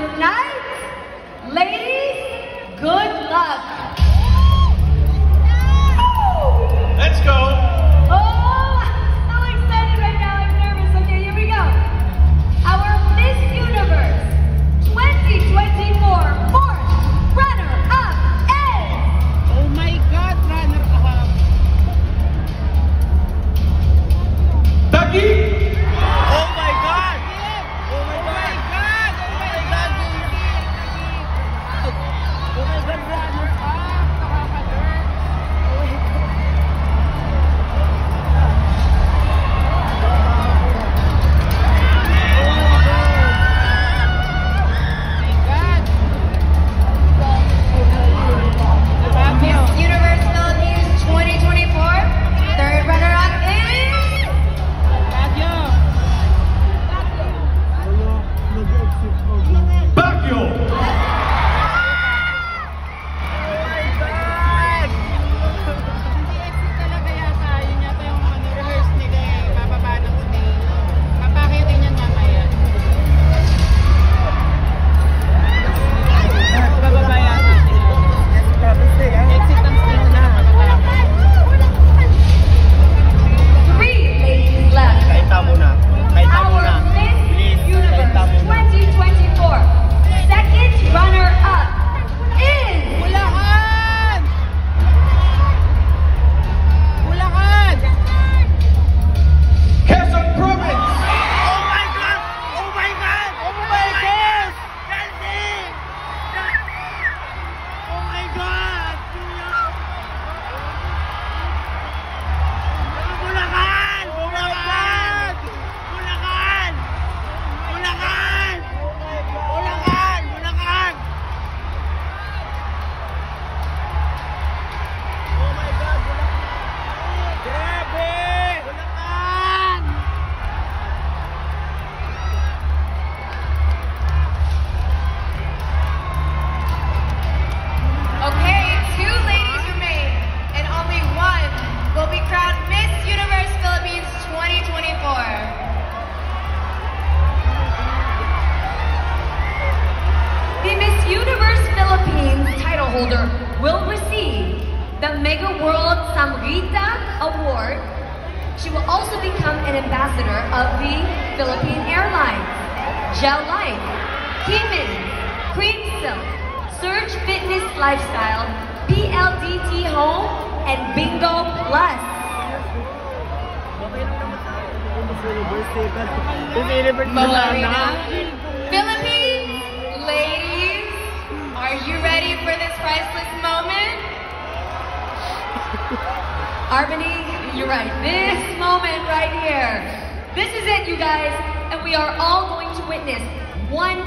tonight. Ladies, good luck. Let's go. Oh, I'm so excited right now. I'm nervous. Okay, here we go. Our Miss Universe 2024 fourth runner-up is... Oh my God, runner-up. Ducky. Oh my God. Oh my God. Oh my God. Oh my God, runner-up. Nakaka-girl. Oh my God. Miss Universe Philippines 2024 third runner-up is... Baguio. Talaga yata, yun yata yung rehearse nila eh, bababa ng stage. Papakitin yan mamaya. Bababa yata sila. Exit ang stage na. Three ladies left. Kaita muna. Kaita Our muna. Miss Please, Universe kaita muna. 2024 second runner-up is... Bulacan! Bulacan! Quezon Province. Oh my God! Oh my God! Oh my God! Candy! Oh my God! Bulacan! Bulacan! Bulacan! Bulacan! Bulacan! Bulacan! Oh my God! Bulacan! Grabe! Bulacan! Okay, two ladies remain, and only one will be crowned Miss Universe Philippines 2024. The Miss Universe Philippines title holder will receive the Mega World Samrita Award. She will also become an ambassador of the Philippine Airlines, Gel Life, Kimin, Cream Silk, Surge Fitness Lifestyle, PLDT Home, and Bingo Plus. Marina, Philippines, ladies, are you ready for this priceless moment? Arbany, you're right. This moment right here. This is it, you guys, and we are all going to witness one